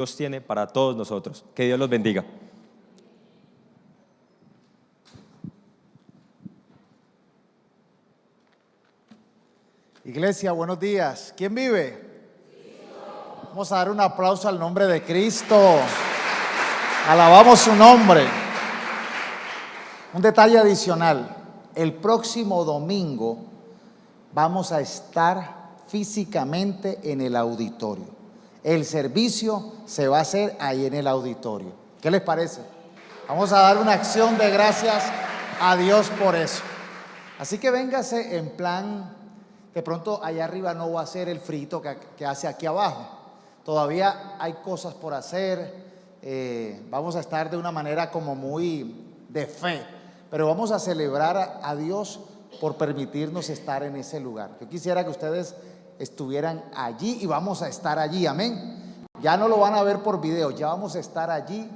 Dios tiene para todos nosotros. Que Dios los bendiga. Iglesia, buenos días. ¿Quién vive? Cristo. Vamos a dar un aplauso al nombre de Cristo. Alabamos su nombre. Un detalle adicional. El próximo domingo vamos a estar físicamente en el auditorio. El servicio se va a hacer ahí en el auditorio. ¿Qué les parece? Vamos a dar una acción de gracias a Dios por eso. Así que véngase en plan, de pronto allá arriba no va a ser el frito que hace aquí abajo. Todavía hay cosas por hacer. Vamos a estar de una manera como muy de fe, pero vamos a celebrar a Dios por permitirnos estar en ese lugar. Yo quisiera que ustedes estuvieran allí y vamos a estar allí, amén. Ya no lo van a ver por video, ya vamos a estar allí,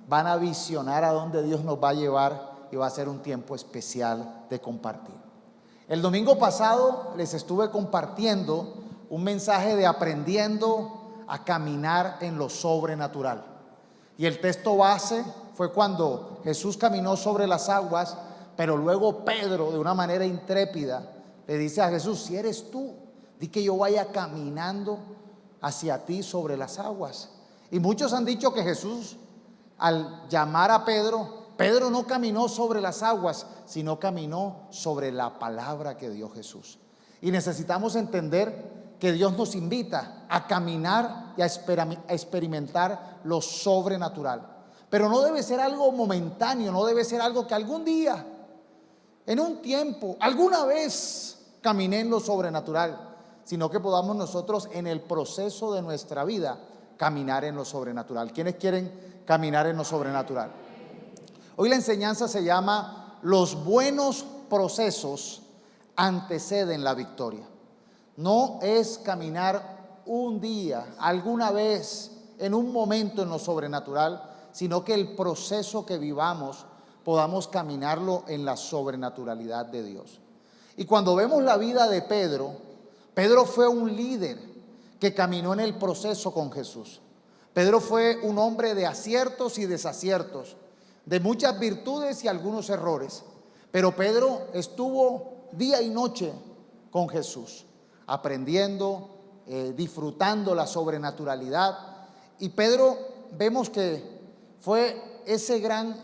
van a visionar a dónde Dios nos va a llevar y va a ser un tiempo especial de compartir. El domingo pasado les estuve compartiendo un mensaje de aprendiendo a caminar en lo sobrenatural. Y el texto base fue cuando Jesús caminó sobre las aguas, pero luego Pedro, de una manera intrépida, le dice a Jesús: si eres tú, di que yo vaya caminando hacia ti sobre las aguas. Y muchos han dicho que Jesús, al llamar a Pedro, Pedro no caminó sobre las aguas, sino caminó sobre la palabra que dio Jesús. Y necesitamos entender que Dios nos invita a caminar y a experimentar lo sobrenatural. Pero no debe ser algo momentáneo, no debe ser algo que algún día, en un tiempo, alguna vez caminé en lo sobrenatural, sino que podamos nosotros en el proceso de nuestra vida caminar en lo sobrenatural. ¿Quiénes quieren caminar en lo sobrenatural? Hoy la enseñanza se llama: los buenos procesos anteceden la victoria. No es caminar un día, alguna vez, en un momento en lo sobrenatural, sino que el proceso que vivamos podamos caminarlo en la sobrenaturalidad de Dios. Y cuando vemos la vida de Pedro, Pedro fue un líder que caminó en el proceso con Jesús. Pedro fue un hombre de aciertos y desaciertos, de muchas virtudes y algunos errores. Pero Pedro estuvo día y noche con Jesús, aprendiendo, disfrutando la sobrenaturalidad. Y Pedro vemos que fue ese gran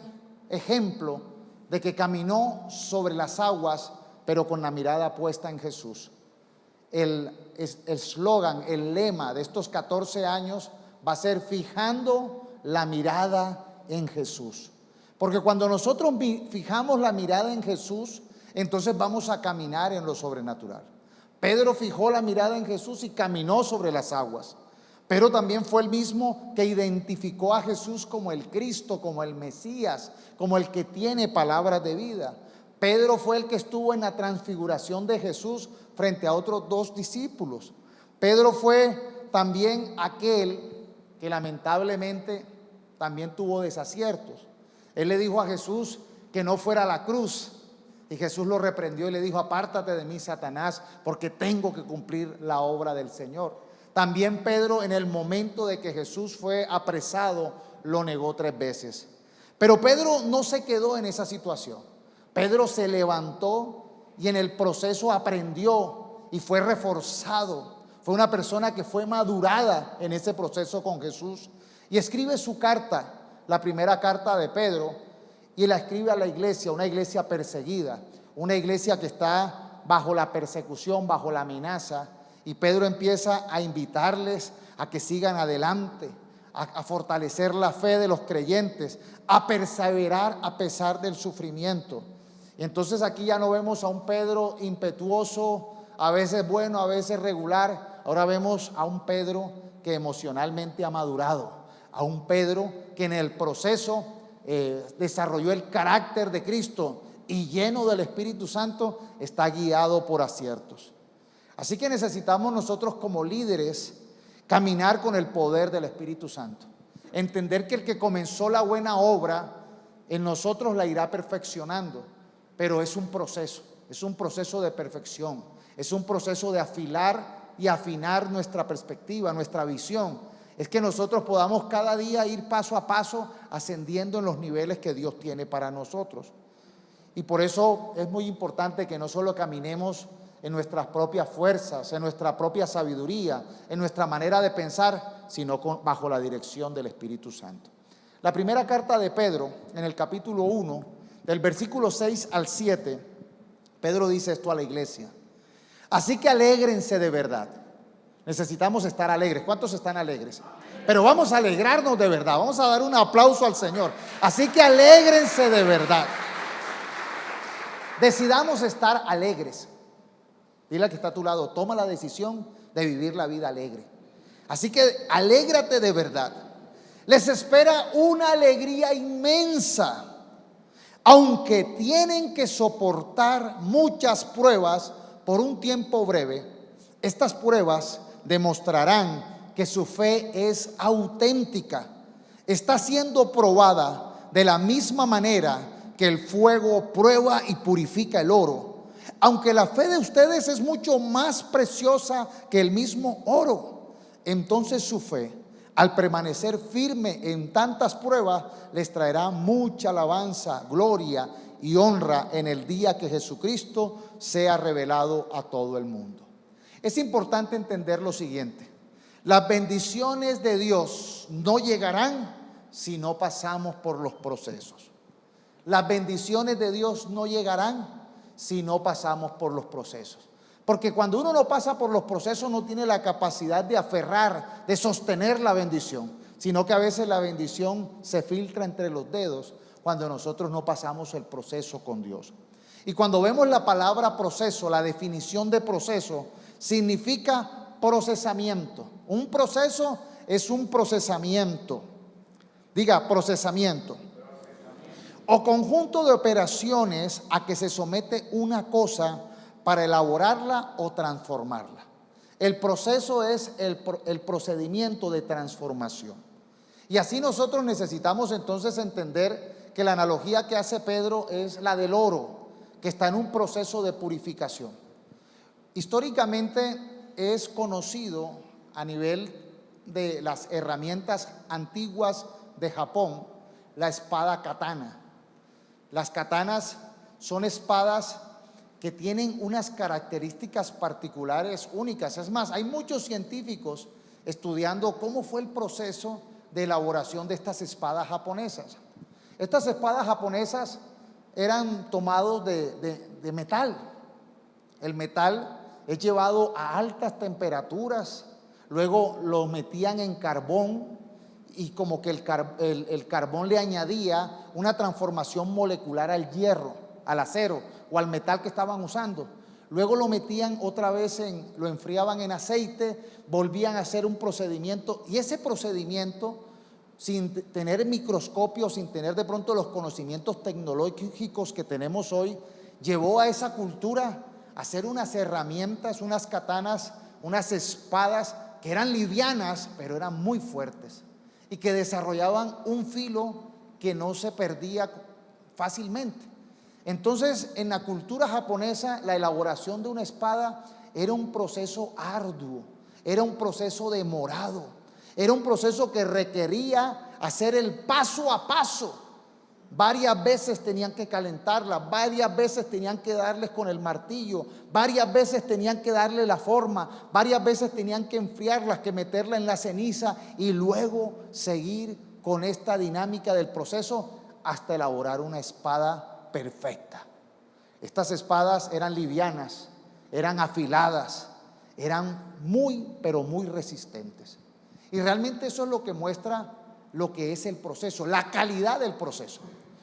ejemplo de que caminó sobre las aguas, pero con la mirada puesta en Jesús. El eslogan, el lema de estos 14 años va a ser: fijando la mirada en Jesús. Porque cuando nosotros fijamos la mirada en Jesús, entonces vamos a caminar en lo sobrenatural. Pedro fijó la mirada en Jesús y caminó sobre las aguas. Pero también fue el mismo que identificó a Jesús como el Cristo, como el Mesías, como el que tiene palabras de vida. Pedro fue el que estuvo en la transfiguración de Jesús frente a otros 2 discípulos. Pedro fue también aquel que lamentablemente también tuvo desaciertos. Él le dijo a Jesús que no fuera a la cruz, y Jesús lo reprendió y le dijo: apártate de mí, Satanás, porque tengo que cumplir la obra del Señor. También Pedro, en el momento de que Jesús fue apresado, lo negó 3 veces. Pero Pedro no se quedó en esa situación. Pedro se levantó y en el proceso aprendió y fue reforzado. Fue una persona que fue madurada en ese proceso con Jesús, y escribe su carta, la primera carta de Pedro, y la escribe a la iglesia, una iglesia perseguida, una iglesia que está bajo la persecución, bajo la amenaza. Y Pedro empieza a invitarles a que sigan adelante, a fortalecer la fe de los creyentes, a perseverar a pesar del sufrimiento. Y entonces aquí ya no vemos a un Pedro impetuoso, a veces bueno, a veces regular. Ahora vemos a un Pedro que emocionalmente ha madurado, a un Pedro que en el proceso desarrolló el carácter de Cristo y lleno del Espíritu Santo está guiado por aciertos. Así que necesitamos nosotros como líderes caminar con el poder del Espíritu Santo. Entender que el que comenzó la buena obra en nosotros la irá perfeccionando. Pero es un proceso de perfección. Es un proceso de afilar y afinar nuestra perspectiva, nuestra visión. es que nosotros podamos cada día ir paso a paso ascendiendo en los niveles que Dios tiene para nosotros. Y por eso es muy importante que no solo caminemos en nuestras propias fuerzas, en nuestra propia sabiduría, en nuestra manera de pensar, sino bajo la dirección del Espíritu Santo. La primera carta de Pedro, en el capítulo 1, del versículo 6 al 7, Pedro dice esto a la iglesia: así que alégrense de verdad. Necesitamos estar alegres. ¿Cuántos están alegres? Pero vamos a alegrarnos de verdad. Vamos a dar un aplauso al Señor. Así que alégrense de verdad. Decidamos estar alegres. Dile al que está a tu lado: toma la decisión de vivir la vida alegre. Así que alégrate de verdad. Les espera una alegría inmensa, aunque tienen que soportar muchas pruebas por un tiempo breve. Estas pruebas demostrarán que su fe es auténtica. Está siendo probada de la misma manera que el fuego prueba y purifica el oro. Aunque la fe de ustedes es mucho más preciosa que el mismo oro, entonces su fe, al permanecer firme en tantas pruebas, les traerá mucha alabanza, gloria y honra en el día que Jesucristo sea revelado a todo el mundo. Es importante entender lo siguiente: las bendiciones de Dios no llegarán si no pasamos por los procesos. Las bendiciones de Dios no llegarán si no pasamos por los procesos. Porque cuando uno no pasa por los procesos no tiene la capacidad de aferrar, de sostener la bendición, sino que a veces la bendición se filtra entre los dedos cuando nosotros no pasamos el proceso con Dios. Y cuando vemos la palabra proceso, la definición de proceso significa procesamiento. Un proceso es un procesamiento. Diga, procesamiento. O conjunto de operaciones a que se somete una cosa para elaborarla o transformarla. El proceso es el procedimiento de transformación. Y así nosotros necesitamos entonces entender que la analogía que hace Pedro es la del oro, que está en un proceso de purificación. Históricamente es conocido a nivel de las herramientas antiguas de Japón, la espada katana. Las katanas son espadas que tienen unas características particulares únicas. Es más, hay muchos científicos estudiando cómo fue el proceso de elaboración de estas espadas japonesas. Estas espadas japonesas eran tomados de metal. El metal es llevado a altas temperaturas, luego lo metían en carbón y como que el carbón le añadía una transformación molecular al hierro, al acero o al metal que estaban usando. Luego lo metían otra vez, lo enfriaban en aceite, volvían a hacer un procedimiento, y ese procedimiento, sin tener microscopio, sin tener de pronto los conocimientos tecnológicos que tenemos hoy, llevó a esa cultura a hacer unas herramientas, unas katanas, unas espadas que eran livianas, pero eran muy fuertes y que desarrollaban un filo que no se perdía fácilmente. Entonces, en la cultura japonesa, la elaboración de una espada era un proceso arduo, era un proceso demorado, era un proceso que requería hacer el paso a paso. Varias veces tenían que calentarla, varias veces tenían que darles con el martillo, varias veces tenían que darle la forma, varias veces tenían que enfriarlas, que meterla en la ceniza y luego seguir con esta dinámica del proceso hasta elaborar una espada perfecta. Estas espadas eran livianas, eran afiladas, eran muy, pero muy resistentes. Y realmente eso es lo que muestra lo que es el proceso, la calidad del proceso.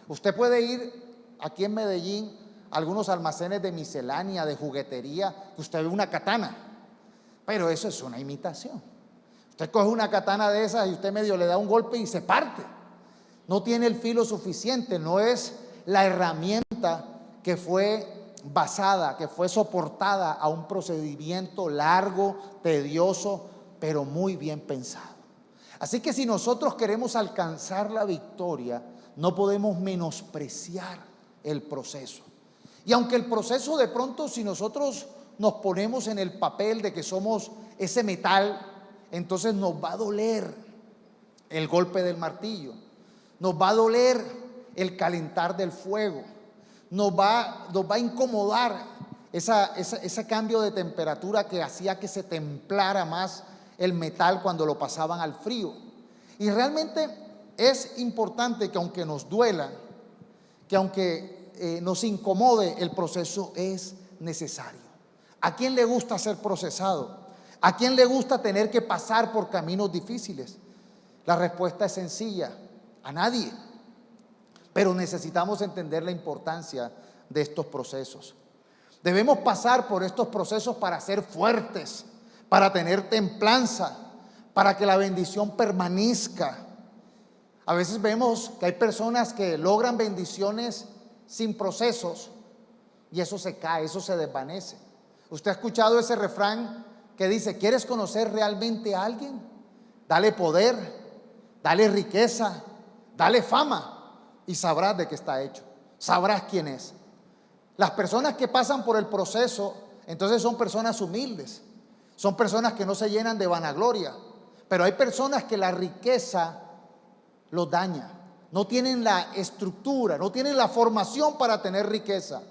Usted puede ir aquí en Medellín a algunos almacenes de miscelánea, de juguetería, que usted ve una katana, pero eso es una imitación. Usted coge una katana de esas y usted medio le da un golpe y se parte. No tiene el filo suficiente, no es la herramienta que fue basada, que fue soportada a un procedimiento largo, tedioso, pero muy bien pensado. Así que si nosotros queremos alcanzar la victoria, no podemos menospreciar el proceso. Y aunque el proceso de pronto, si nosotros nos ponemos en el papel de que somos ese metal, entonces nos va a doler el golpe del martillo, nos va a doler el calentar del fuego, nos va a incomodar ese cambio de temperatura que hacía que se templara más el metal cuando lo pasaban al frío. Y realmente es importante que aunque nos duela, que aunque nos incomode, el proceso es necesario. ¿A quién le gusta ser procesado? ¿A quién le gusta tener que pasar por caminos difíciles? La respuesta es sencilla: a nadie. Pero necesitamos entender la importancia de estos procesos. Debemos pasar por estos procesos para ser fuertes, para tener templanza, para que la bendición permanezca. A veces vemos que hay personas que logran bendiciones sin procesos y eso se cae, eso se desvanece. ¿Usted ha escuchado ese refrán que dice: ¿quieres conocer realmente a alguien? Dale poder, dale riqueza, dale fama y sabrás de qué está hecho, sabrás quién es. Las personas que pasan por el proceso, entonces son personas humildes, son personas que no se llenan de vanagloria, pero hay personas que la riqueza los daña, no tienen la estructura, no tienen la formación para tener riqueza,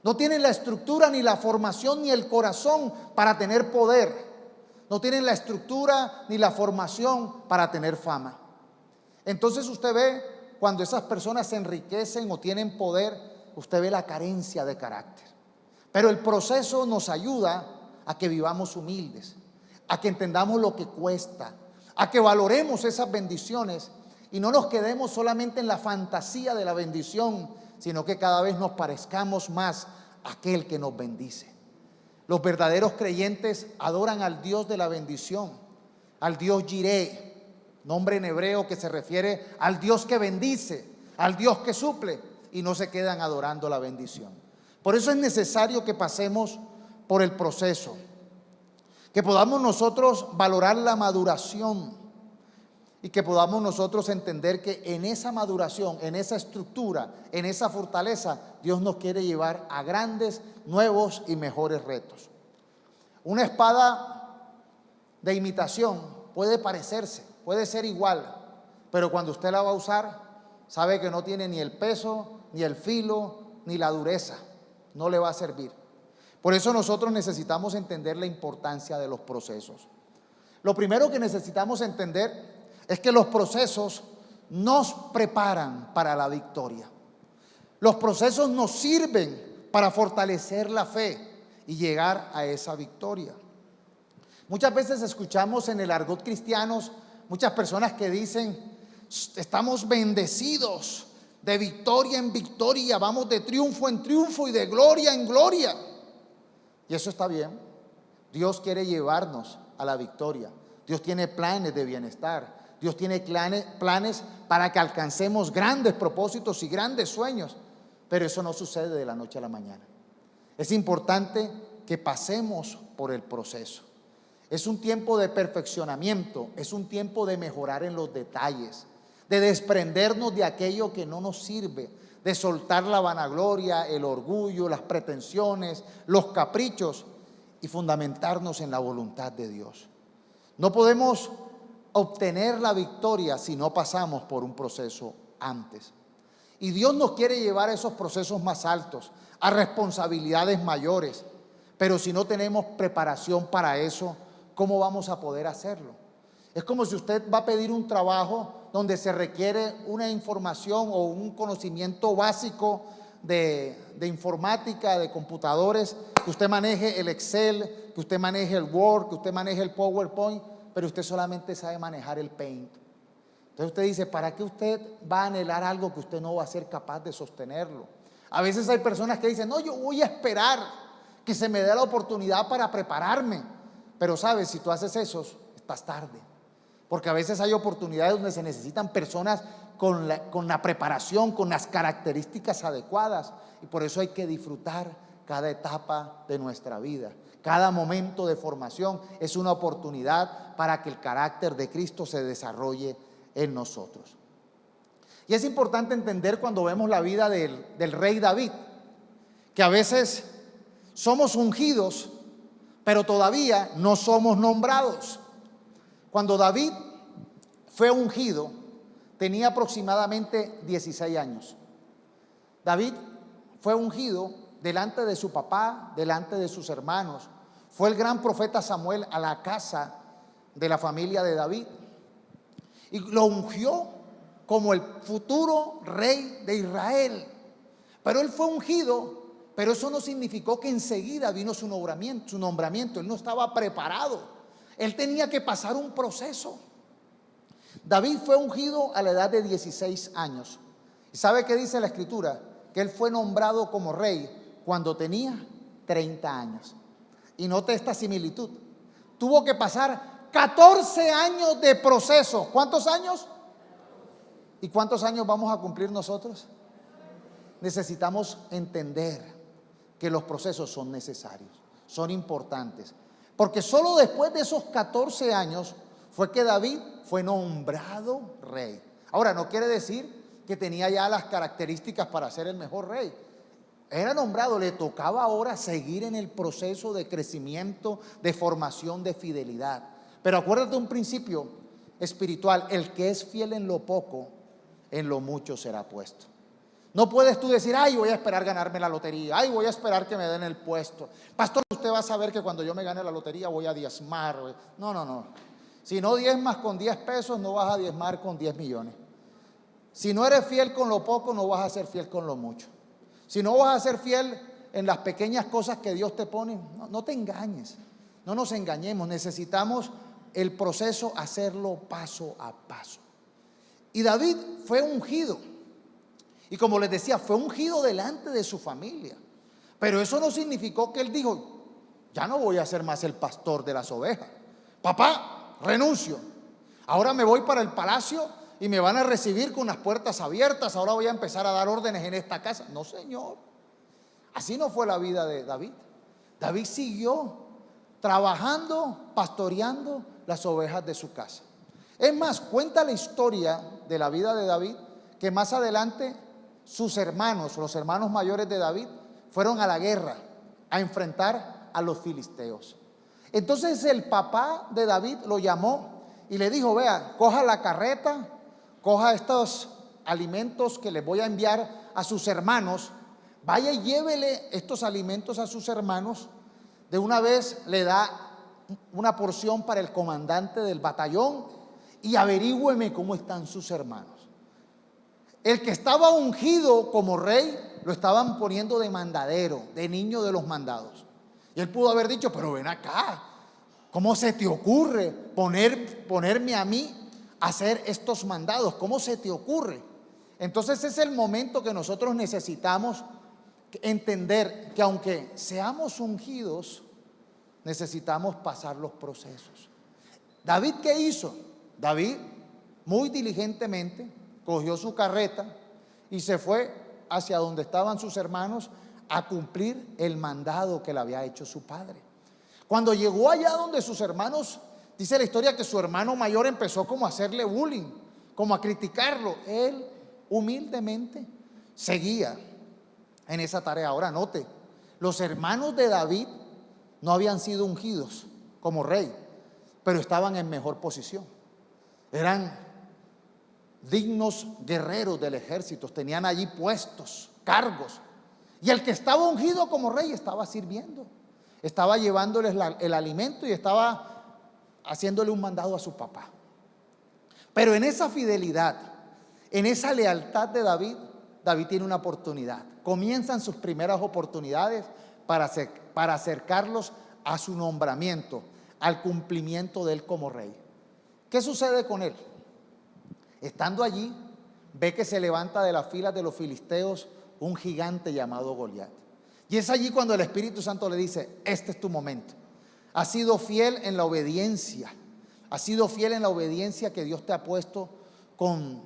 no tienen la estructura ni la formación ni el corazón para tener poder, no tienen la estructura ni la formación para tener fama. Entonces usted ve, cuando esas personas se enriquecen o tienen poder, usted ve la carencia de carácter. Pero el proceso nos ayuda a que vivamos humildes, a que entendamos lo que cuesta, a que valoremos esas bendiciones y no nos quedemos solamente en la fantasía de la bendición, sino que cada vez nos parezcamos más a aquel que nos bendice. Los verdaderos creyentes adoran al Dios de la bendición, al Dios Jireh, nombre en hebreo que se refiere al Dios que bendice, al Dios que suple, y no se quedan adorando la bendición. Por eso es necesario que pasemos por el proceso, que podamos nosotros valorar la maduración y que podamos nosotros entender que en esa maduración, en esa estructura, en esa fortaleza, Dios nos quiere llevar a grandes, nuevos y mejores retos. Una espada de imitación puede parecerse, puede ser igual, pero cuando usted la va a usar, sabe que no tiene ni el peso, ni el filo, ni la dureza. No le va a servir. Por eso nosotros necesitamos entender la importancia de los procesos. Lo primero que necesitamos entender es que los procesos nos preparan para la victoria. Los procesos nos sirven para fortalecer la fe y llegar a esa victoria. Muchas veces escuchamos en el argot cristiano muchas personas que dicen: estamos bendecidos, de victoria en victoria, vamos de triunfo en triunfo y de gloria en gloria. Y eso está bien. Dios quiere llevarnos a la victoria. Dios tiene planes de bienestar. Dios tiene planes para que alcancemos grandes propósitos y grandes sueños. Pero eso no sucede de la noche a la mañana. Es importante que pasemos por el proceso. Es un tiempo de perfeccionamiento, es un tiempo de mejorar en los detalles, de desprendernos de aquello que no nos sirve, de soltar la vanagloria, el orgullo, las pretensiones, los caprichos y fundamentarnos en la voluntad de Dios. No podemos obtener la victoria si no pasamos por un proceso antes. Y Dios nos quiere llevar a esos procesos más altos, a responsabilidades mayores, pero si no tenemos preparación para eso, ¿cómo vamos a poder hacerlo? Es como si usted va a pedir un trabajo donde se requiere una información o un conocimiento básico de informática, de computadores, que usted maneje el Excel, que usted maneje el Word, que usted maneje el PowerPoint, pero usted solamente sabe manejar el Paint. Entonces usted dice: ¿para qué usted va a anhelar algo que usted no va a ser capaz de sostenerlo? A veces hay personas que dicen: no, yo voy a esperar que se me dé la oportunidad para prepararme. Pero sabes, si tú haces eso, estás tarde. Porque a veces hay oportunidades donde se necesitan personas con la preparación, con las características adecuadas. Y por eso hay que disfrutar cada etapa de nuestra vida. Cada momento de formación es una oportunidad para que el carácter de Cristo se desarrolle en nosotros. Y es importante entender, cuando vemos la vida del rey David, que a veces somos ungidos, pero todavía no somos nombrados. Cuando David fue ungido, tenía aproximadamente 16 años. David fue ungido delante de su papá, delante de sus hermanos. Fue el gran profeta Samuel a la casa de la familia de David y lo ungió como el futuro rey de Israel. Pero él fue ungido, pero eso no significó que enseguida vino su nombramiento. Él no estaba preparado. Él tenía que pasar un proceso. David fue ungido a la edad de 16 años. ¿Y sabe qué dice la escritura? Que él fue nombrado como rey cuando tenía 30 años. Y note esta similitud. Tuvo que pasar 14 años de proceso. ¿Cuántos años? ¿Y cuántos años vamos a cumplir nosotros? Necesitamos entender que los procesos son necesarios, son importantes. Porque solo después de esos 14 años fue que David fue nombrado rey. Ahora, no quiere decir que tenía ya las características para ser el mejor rey. Era nombrado, le tocaba ahora seguir en el proceso de crecimiento, de formación, de fidelidad. Pero acuérdate un principio espiritual: el que es fiel en lo poco, en lo mucho será puesto. No puedes tú decir, ay, voy a esperar ganarme la lotería, ay, voy a esperar que me den el puesto. Pastor, usted va a saber que cuando yo me gane la lotería voy a diezmar. No. Si no diezmas con 10 pesos, no vas a diezmar con 10 millones. Si no eres fiel con lo poco, no vas a ser fiel con lo mucho. Si no vas a ser fiel en las pequeñas cosas que Dios te pone, no te engañes. No nos engañemos. Necesitamos el proceso hacerlo paso a paso. Y David fue ungido. Y como les decía, fue ungido delante de su familia. Pero eso no significó que él dijo, ya no voy a ser más el pastor de las ovejas. Papá, renuncio. Ahora me voy para el palacio y me van a recibir con las puertas abiertas. Ahora voy a empezar a dar órdenes en esta casa. No, señor. Así no fue la vida de David. David siguió trabajando, pastoreando las ovejas de su casa. Es más, cuenta la historia de la vida de David, que más adelante sus hermanos, los hermanos mayores de David, fueron a la guerra a enfrentar a los filisteos. Entonces el papá de David lo llamó y le dijo, vea, coja la carreta, coja estos alimentos que les voy a enviar a sus hermanos, vaya y llévele estos alimentos a sus hermanos. De una vez le da una porción para el comandante del batallón y averígüeme cómo están sus hermanos. El que estaba ungido como rey lo estaban poniendo de mandadero, de niño de los mandados. Y él pudo haber dicho, pero ven acá, ¿cómo se te ocurre ponerme a mí a hacer estos mandados? ¿Cómo se te ocurre? Entonces es el momento que nosotros necesitamos entender que aunque seamos ungidos, necesitamos pasar los procesos. ¿David qué hizo? David muy diligentemente cogió su carreta y se fue hacia donde estaban sus hermanos a cumplir el mandado que le había hecho su padre. Cuando llegó allá donde sus hermanos, dice la historia que su hermano mayor empezó como a hacerle bullying, como a criticarlo. Él humildemente seguía en esa tarea. Ahora note, los hermanos de David no habían sido ungidos como rey, pero estaban en mejor posición. Eran dignos guerreros del ejército, tenían allí puestos, cargos. Y el que estaba ungido como rey estaba sirviendo, estaba llevándoles el alimento y estaba haciéndole un mandado a su papá. Pero en esa fidelidad, en esa lealtad de David, David tiene una oportunidad. Comienzan sus primeras oportunidades para acercarlos a su nombramiento, al cumplimiento de él como rey. ¿Qué sucede con él? Estando allí, ve que se levanta de las filas de los filisteos un gigante llamado Goliat. Y es allí cuando el Espíritu Santo le dice, este es tu momento. Has sido fiel en la obediencia. Has sido fiel en la obediencia que Dios te ha puesto con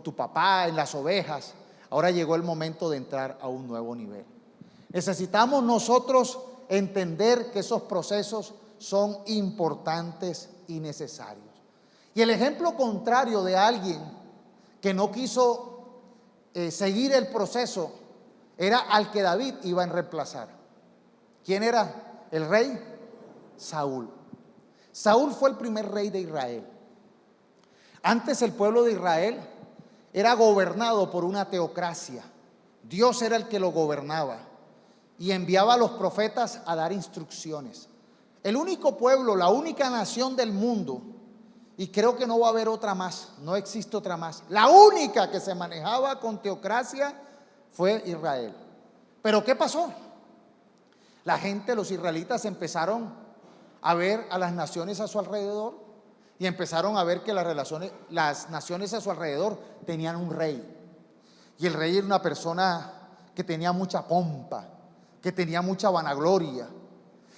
tu papá, en las ovejas. Ahora llegó el momento de entrar a un nuevo nivel. Necesitamos nosotros entender que esos procesos son importantes y necesarios. Y el ejemplo contrario de alguien que no quiso seguir el proceso era al que David iba a reemplazar. ¿Quién era el rey? Saúl. Saúl fue el primer rey de Israel. Antes el pueblo de Israel era gobernado por una teocracia. Dios era el que lo gobernaba y enviaba a los profetas a dar instrucciones. El único pueblo, la única nación del mundo, y creo que no va a haber otra más, no existe otra más, la única que se manejaba con teocracia fue Israel. Pero ¿qué pasó? La gente, los israelitas, empezaron a ver a las naciones a su alrededor y empezaron a ver que las naciones a su alrededor tenían un rey. Y el rey era una persona que tenía mucha pompa, que tenía mucha vanagloria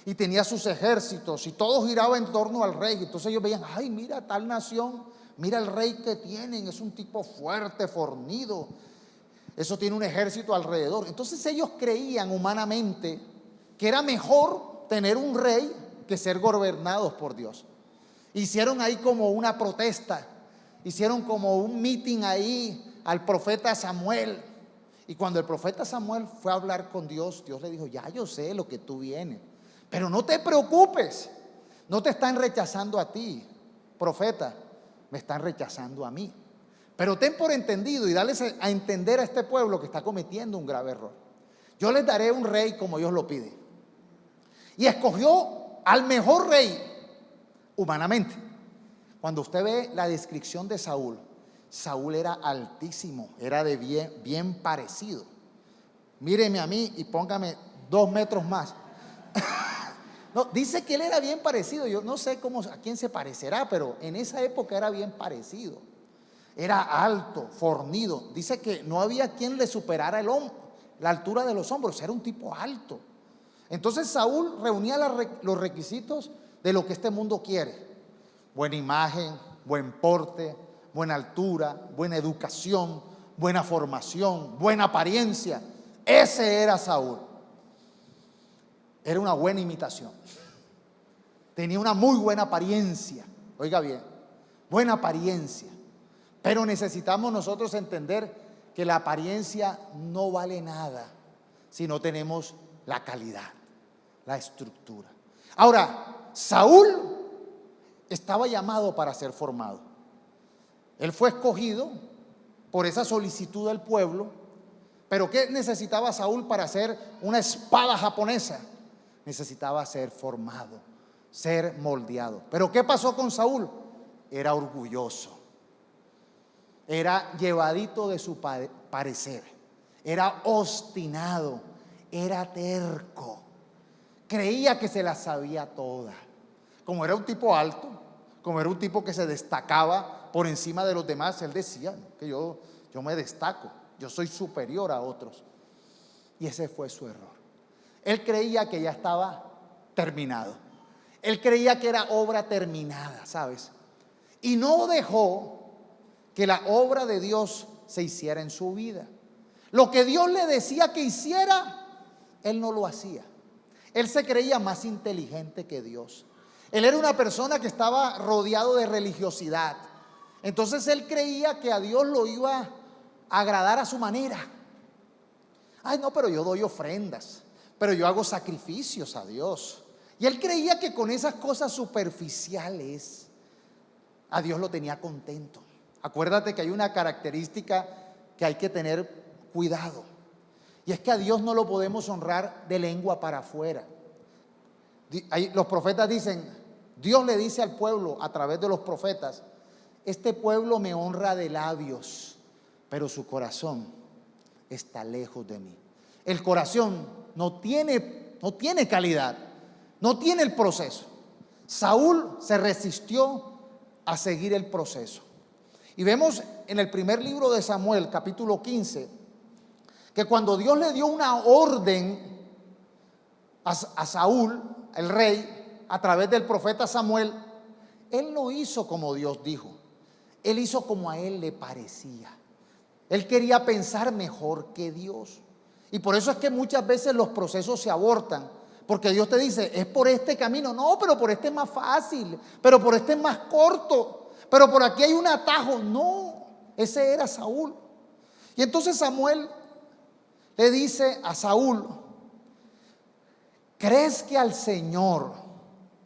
y tenía sus ejércitos y todo giraba en torno al rey. Entonces ellos veían, ay, mira tal nación, mira el rey que tienen, es un tipo fuerte, fornido, eso tiene un ejército alrededor. Entonces ellos creían humanamente que era mejor tener un rey que ser gobernados por Dios. Hicieron ahí como una protesta, hicieron como un meeting ahí al profeta Samuel. Y cuando el profeta Samuel fue a hablar con Dios, Dios le dijo, ya yo sé lo que tú vienes, pero no te preocupes, no te están rechazando a ti, profeta, me están rechazando a mí. Pero ten por entendido y dales a entender a este pueblo que está cometiendo un grave error. Yo les daré un rey como Dios lo pide. Y escogió al mejor rey humanamente. Cuando usted ve la descripción de Saúl, Saúl era altísimo, era de bien parecido. Míreme a mí y póngame 2 metros más. No, dice que él era bien parecido. Yo no sé a quién se parecerá, pero en esa época era bien parecido. Era alto, fornido. Dice que no había quien le superara la altura de los hombros. Era un tipo alto. Entonces Saúl reunía los requisitos de lo que este mundo quiere: buena imagen, buen porte, buena altura, buena educación, buena formación, buena apariencia. Ese era Saúl. Era una buena imitación. Tenía una muy buena apariencia. Oiga bien, buena apariencia. Pero necesitamos nosotros entender que la apariencia no vale nada si no tenemos la calidad, la estructura. Ahora, Saúl estaba llamado para ser formado. Él fue escogido por esa solicitud del pueblo. Pero ¿qué necesitaba Saúl para hacer una espada japonesa? Necesitaba ser formado, ser moldeado. Pero ¿qué pasó con Saúl? Era orgulloso, era llevadito de su parecer, era obstinado, era terco, creía que se la sabía toda. Como era un tipo alto, como era un tipo que se destacaba por encima de los demás, él decía que yo me destaco, yo soy superior a otros. Y ese fue su error. Él creía que ya estaba terminado. Él creía que era obra terminada, ¿sabes? Y no dejó que la obra de Dios se hiciera en su vida. Lo que Dios le decía que hiciera, él no lo hacía. Él se creía más inteligente que Dios. Él era una persona que estaba rodeado de religiosidad. Entonces él creía que a Dios lo iba a agradar a su manera. Ay, no, pero yo doy ofrendas, pero yo hago sacrificios a Dios. Y él creía que con esas cosas superficiales a Dios lo tenía contento. Acuérdate que hay una característica que hay que tener cuidado, y es que a Dios no lo podemos honrar de lengua para afuera. Los profetas dicen, Dios le dice al pueblo a través de los profetas: este pueblo me honra de labios, pero su corazón está lejos de mí. El corazón no tiene calidad, no tiene el proceso. Saúl se resistió a seguir el proceso. Y vemos en el primer libro de Samuel, capítulo 15, que cuando Dios le dio una orden a Saúl, el rey, a través del profeta Samuel, él no hizo como Dios dijo. Él hizo como a él le parecía. Él quería pensar mejor que Dios. Y por eso es que muchas veces los procesos se abortan, porque Dios te dice, es por este camino. No, pero por este es más fácil, pero por este es más corto, pero por aquí hay un atajo. No, ese era Saúl. Y entonces Samuel le dice a Saúl: ¿crees que al Señor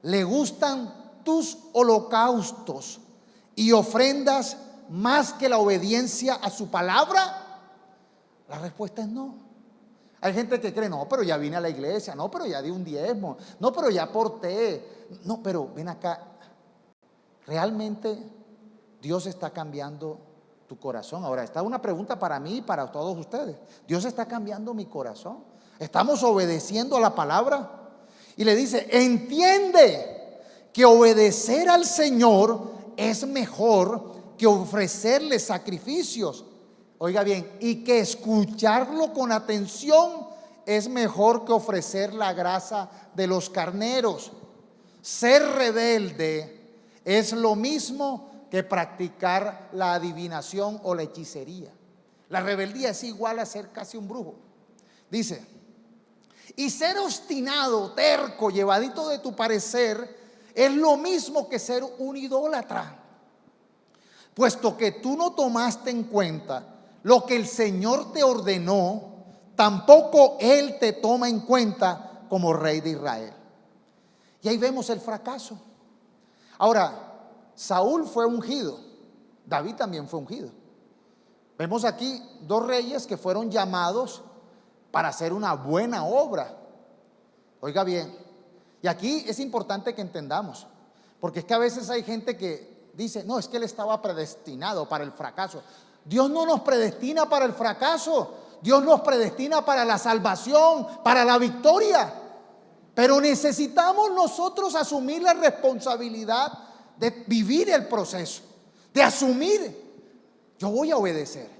le gustan tus holocaustos y ofrendas más que la obediencia a su palabra? La respuesta es no. Hay gente que cree, no, pero ya vine a la iglesia, no, pero ya di un diezmo, no, pero ya aporté, no, pero ven acá, realmente Dios está cambiando tu corazón. Ahora, esta es una pregunta para mí y para todos ustedes. Dios está cambiando mi corazón. ¿Estamos obedeciendo a la palabra? Y le dice, entiende que obedecer al Señor es mejor que ofrecerle sacrificios. Oiga bien, y que escucharlo con atención es mejor que ofrecer la grasa de los carneros. Ser rebelde es lo mismo que practicar la adivinación o la hechicería. La rebeldía es igual a ser casi un brujo. Dice, y ser obstinado, terco, llevadito de tu parecer, es lo mismo que ser un idólatra, puesto que tú no tomaste en cuenta lo que el Señor te ordenó, tampoco Él te toma en cuenta como rey de Israel. Y ahí vemos el fracaso. Ahora, Saúl fue ungido, David también fue ungido. Vemos aquí dos reyes que fueron llamados para hacer una buena obra. Oiga bien, y aquí es importante que entendamos, porque es que a veces hay gente que dice, no, es que él estaba predestinado para el fracaso. Dios no nos predestina para el fracaso, Dios nos predestina para la salvación, para la victoria. Pero necesitamos nosotros asumir la responsabilidad de vivir el proceso, de asumir, yo voy a obedecer,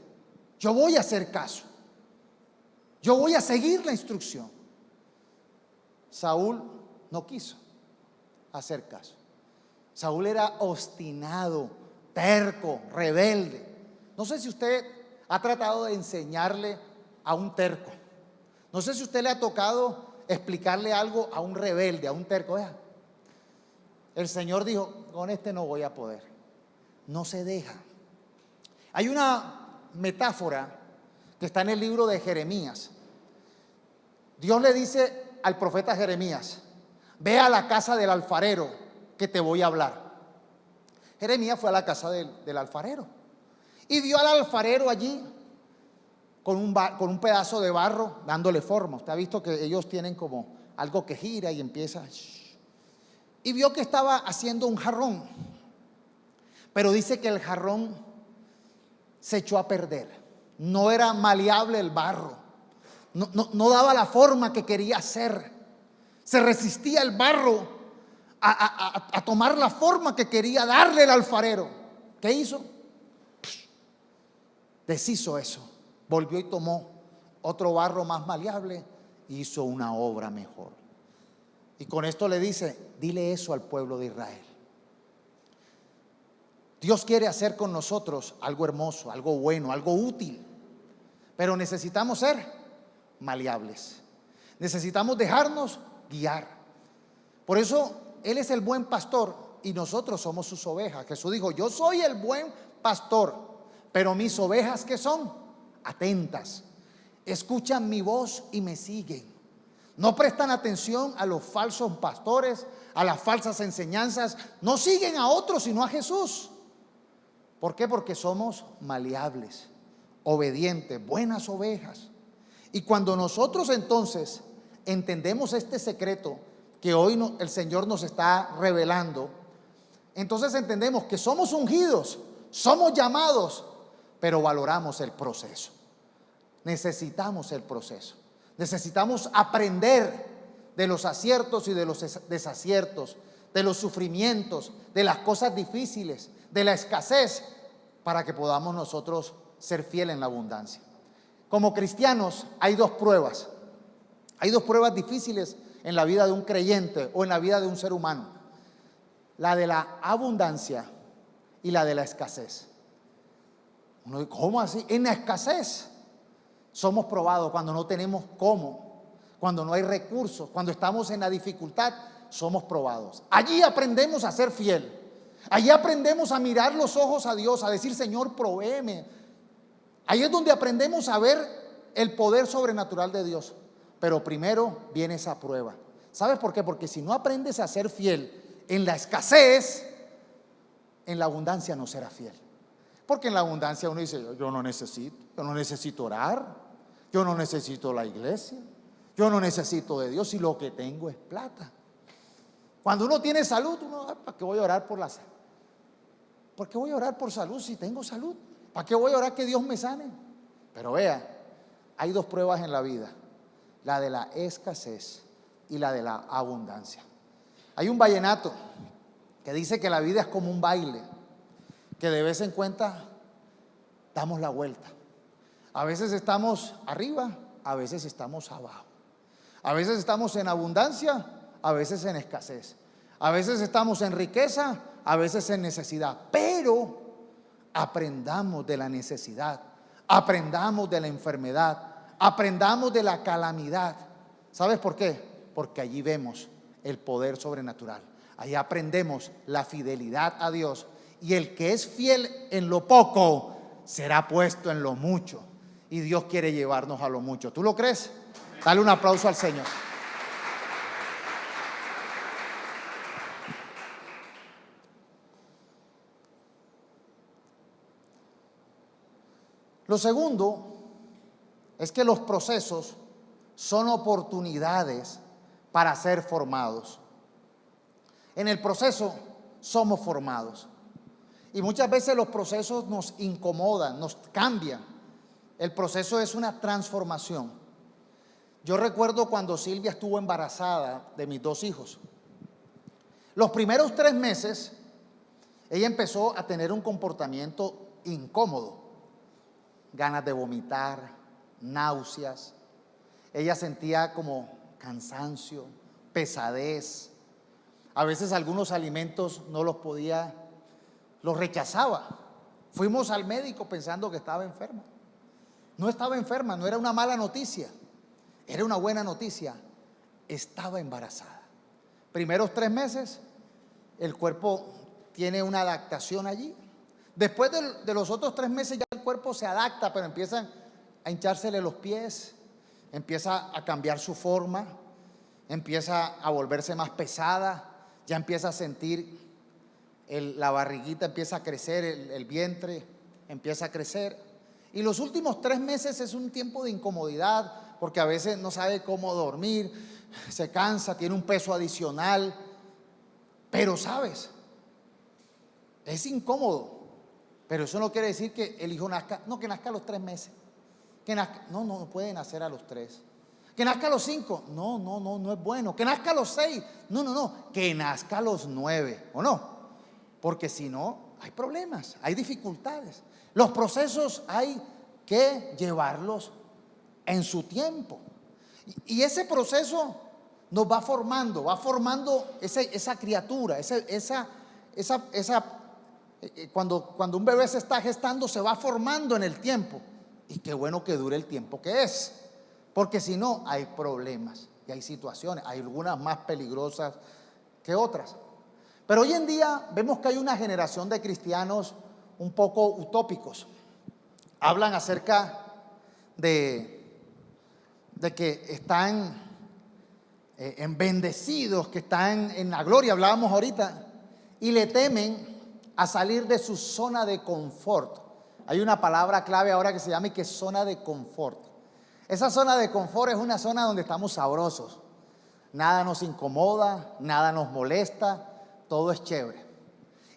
yo voy a hacer caso, yo voy a seguir la instrucción. Saúl no quiso hacer caso. Saúl era obstinado, terco, rebelde. No sé si usted ha tratado de enseñarle a un terco. No sé si usted le ha tocado explicarle algo a un rebelde, a un terco. Vea, el Señor dijo, con este no voy a poder. No se deja. Hay una metáfora que está en el libro de Jeremías. Dios le dice al profeta Jeremías, ve a la casa del alfarero que te voy a hablar. Jeremías fue a la casa del alfarero y vio al alfarero allí con un pedazo de barro dándole forma. Usted ha visto que ellos tienen como algo que gira y empieza. Y vio que estaba haciendo un jarrón, pero dice que el jarrón se echó a perder. No era maleable el barro, no daba la forma que quería hacer. Se resistía el barro a tomar la forma que quería darle el alfarero. ¿Qué hizo? Deshizo eso, volvió y tomó otro barro más maleable e hizo una obra mejor. Y con esto le dice, dile eso al pueblo de Israel. Dios quiere hacer con nosotros algo hermoso, algo bueno, algo útil, pero necesitamos ser maleables. Necesitamos dejarnos guiar. Por eso Él es el buen pastor y nosotros somos sus ovejas. Jesús dijo, yo soy el buen pastor, pero mis ovejas, ¿qué son? Atentas, escuchan mi voz y me siguen. No prestan atención a los falsos pastores, a las falsas enseñanzas. No siguen a otros sino a Jesús. ¿Por qué? Porque somos maleables, obedientes, buenas ovejas. Y cuando nosotros entonces entendemos este secreto que hoy el Señor nos está revelando, entonces entendemos que somos ungidos, somos llamados, pero valoramos el proceso. Necesitamos el proceso. Necesitamos aprender de los aciertos y de los desaciertos, de los sufrimientos, de las cosas difíciles, de la escasez, para que podamos nosotros ser fieles en la abundancia. Como cristianos hay dos pruebas. Hay dos pruebas difíciles en la vida de un creyente o en la vida de un ser humano. La de la abundancia y la de la escasez. Uno dice, ¿cómo así? En la escasez somos probados cuando no tenemos cómo, cuando no hay recursos, cuando estamos en la dificultad, somos probados. Allí aprendemos a ser fiel. Allí aprendemos a mirar los ojos a Dios, a decir, Señor, provéeme. Ahí es donde aprendemos a ver el poder sobrenatural de Dios. Pero primero viene esa prueba. ¿Sabes por qué? Porque si no aprendes a ser fiel en la escasez, en la abundancia no será fiel. Porque en la abundancia uno dice, yo no necesito orar, yo no necesito la iglesia, yo no necesito de Dios, y lo que tengo es plata. Cuando uno tiene salud, uno, ¿para qué voy a orar por la salud? ¿Por qué voy a orar por salud si tengo salud? ¿Para qué voy a orar que Dios me sane? Pero vea, hay dos pruebas en la vida, la de la escasez y la de la abundancia. Hay un vallenato que dice que la vida es como un baile, que de vez en cuando damos la vuelta. A veces estamos arriba, a veces estamos abajo. A veces estamos en abundancia, a veces en escasez. A veces estamos en riqueza, a veces en necesidad. Pero aprendamos de la necesidad, aprendamos de la enfermedad, aprendamos de la calamidad. ¿Sabes por qué? Porque allí vemos el poder sobrenatural. Allí aprendemos la fidelidad a Dios. Y el que es fiel en lo poco será puesto en lo mucho. Y Dios quiere llevarnos a lo mucho. ¿Tú lo crees? Dale un aplauso al Señor. Lo segundo es que los procesos son oportunidades para ser formados. En el proceso somos formados. Y muchas veces los procesos nos incomodan, nos cambian. El proceso es una transformación. Yo recuerdo cuando Silvia estuvo embarazada de mis 2 hijos. Los primeros 3 meses, ella empezó a tener un comportamiento incómodo. Ganas de vomitar, náuseas. Ella sentía como cansancio, pesadez. A veces algunos alimentos no los podía, los rechazaba. Fuimos al médico pensando que estaba enferma. No estaba enferma, no era una mala noticia, era una buena noticia. Estaba embarazada. Primeros 3 meses, el cuerpo tiene una adaptación allí. Después de los otros 3 meses ya el cuerpo se adapta, pero empiezan a hinchársele los pies, empieza a cambiar su forma, empieza a volverse más pesada, ya empieza a sentir la barriguita, empieza a crecer, el vientre empieza a crecer. Y los últimos 3 meses es un tiempo de incomodidad, porque a veces no sabe cómo dormir, se cansa, tiene un peso adicional. Pero sabes, es incómodo. Pero eso no quiere decir que el hijo nazca, no, que nazca a los 3 meses. Que nazca, no puede nacer a los 3. Que nazca a los 5, no es bueno. Que nazca a los 6, no, que nazca a los 9, ¿o no? Porque si no, hay problemas, hay dificultades. Los procesos hay que llevarlos en su tiempo. Y ese proceso nos va formando esa criatura, cuando un bebé se está gestando, se va formando en el tiempo. Y qué bueno que dure el tiempo que es, porque si no hay problemas y hay situaciones, hay algunas más peligrosas que otras. Pero hoy en día vemos que hay una generación de cristianos un poco utópicos. Hablan acerca de que están bendecidos, que están en la gloria, hablábamos ahorita, y le temen a salir de su zona de confort. Hay una palabra clave ahora que se llama que es zona de confort. Esa zona de confort es una zona donde estamos sabrosos. Nada nos incomoda, nada nos molesta, todo es chévere.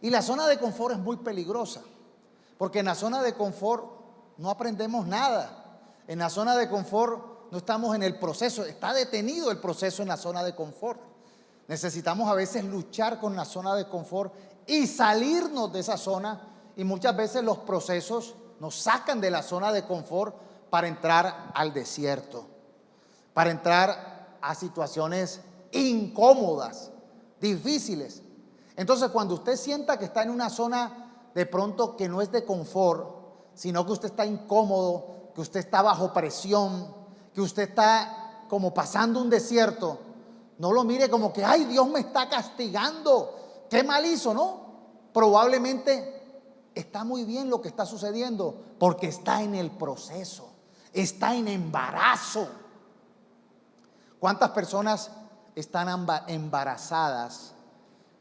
Y la zona de confort es muy peligrosa, porque en la zona de confort no aprendemos nada. En la zona de confort no estamos en el proceso, está detenido el proceso en la zona de confort. Necesitamos a veces luchar con la zona de confort y salirnos de esa zona, y muchas veces los procesos nos sacan de la zona de confort para entrar al desierto, para entrar a situaciones incómodas, difíciles. Entonces, cuando usted sienta que está en una zona de pronto que no es de confort, sino que usted está incómodo, que usted está bajo presión, que usted está como pasando un desierto, no lo mire como que, ay, Dios me está castigando, qué mal hizo, ¿no? Probablemente está muy bien lo que está sucediendo, porque está en el proceso, está en embarazo. ¿Cuántas personas están embarazadas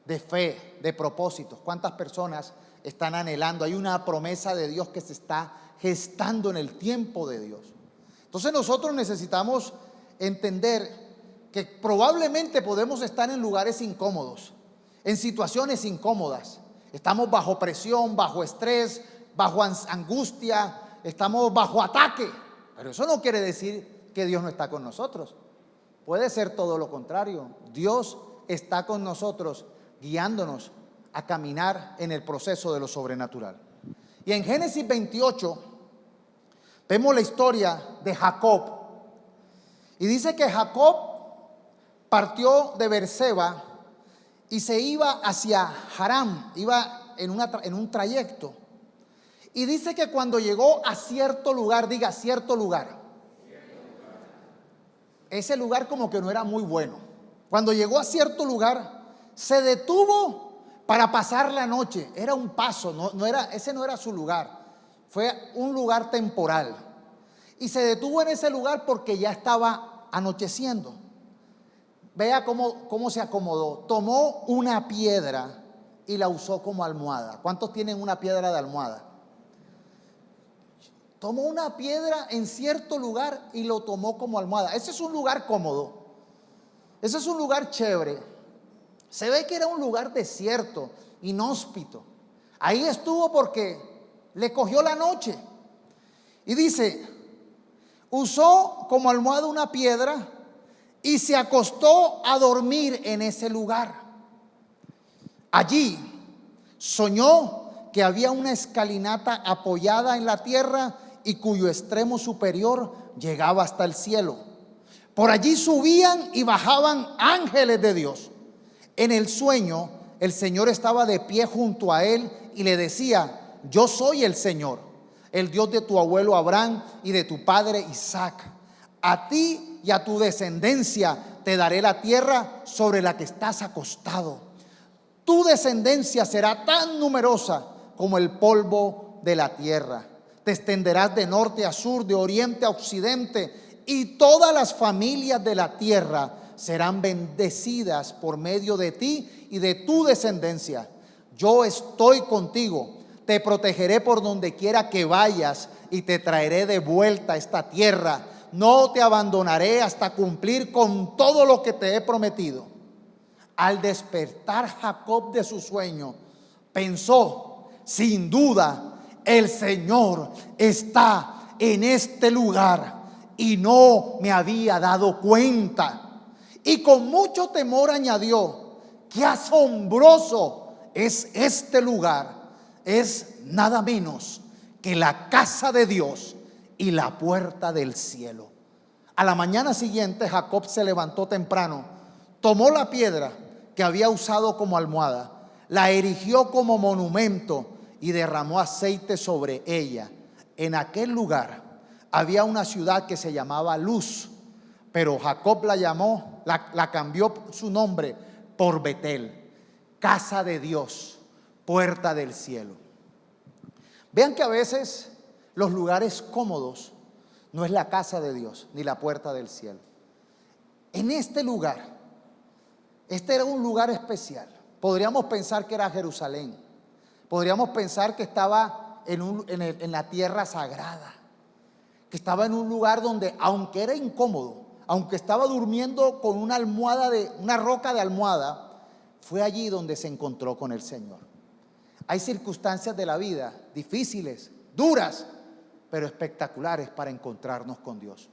de fe, de propósitos. ¿Cuántas personas están anhelando? Hay una promesa de Dios que se está gestando en el tiempo de Dios. Entonces nosotros necesitamos entender que probablemente podemos estar en lugares incómodos, en situaciones incómodas. Estamos bajo presión, bajo estrés, bajo angustia, estamos bajo ataque. Pero eso no quiere decir que Dios no está con nosotros. Puede ser todo lo contrario. Dios está con nosotros, guiándonos a caminar en el proceso de lo sobrenatural. Y en Génesis 28 vemos la historia de Jacob. Y dice que Jacob partió de Beerseba y se iba hacia Harán, iba en un trayecto. Y dice que cuando llegó a cierto lugar, diga cierto lugar, ese lugar como que no era muy bueno. Cuando llegó a cierto lugar, se detuvo para pasar la noche. Era un paso, ese no era su lugar, fue un lugar temporal. Y se detuvo en ese lugar porque ya estaba anocheciendo. Vea cómo se acomodó. Tomó una piedra y la usó como almohada. ¿Cuántos tienen una piedra de almohada? Tomó una piedra en cierto lugar y lo tomó como almohada. Ese es un lugar cómodo. Ese es un lugar chévere. Se ve que era un lugar desierto, inhóspito. Ahí estuvo porque le cogió la noche. Y dice, usó como almohada una piedra y se acostó a dormir en ese lugar. Allí soñó que había una escalinata apoyada en la tierra y cuyo extremo superior llegaba hasta el cielo. Por allí subían y bajaban ángeles de Dios. En el sueño, el Señor estaba de pie junto a él y le decía, yo soy el Señor, el Dios de tu abuelo Abraham y de tu padre Isaac. A ti y a tu descendencia te daré la tierra sobre la que estás acostado. Tu descendencia será tan numerosa como el polvo de la tierra. Te extenderás de norte a sur, de oriente a occidente, y todas las familias de la tierra serán bendecidas por medio de ti y de tu descendencia. Yo estoy contigo, te protegeré por donde quiera que vayas y te traeré de vuelta a esta tierra. No te abandonaré hasta cumplir con todo lo que te he prometido. Al despertar Jacob de su sueño, pensó, sin duda, el Señor está en este lugar y no me había dado cuenta. Y con mucho temor añadió, qué asombroso es este lugar. Es nada menos que la casa de Dios y la puerta del cielo. A la mañana siguiente Jacob se levantó temprano, tomó la piedra que había usado como almohada, la erigió como monumento y derramó aceite sobre ella. En aquel lugar había una ciudad que se llamaba Luz, pero Jacob la cambió su nombre por Betel, casa de Dios, puerta del cielo. Vean que a veces los lugares cómodos no es la casa de Dios ni la puerta del cielo. En este lugar, este era un lugar especial. Podríamos pensar que era Jerusalén. Podríamos pensar que estaba en la tierra sagrada, que estaba en un lugar donde, aunque era incómodo, aunque estaba durmiendo con una roca de almohada, fue allí donde se encontró con el Señor. Hay circunstancias de la vida difíciles, duras, pero espectaculares para encontrarnos con Dios.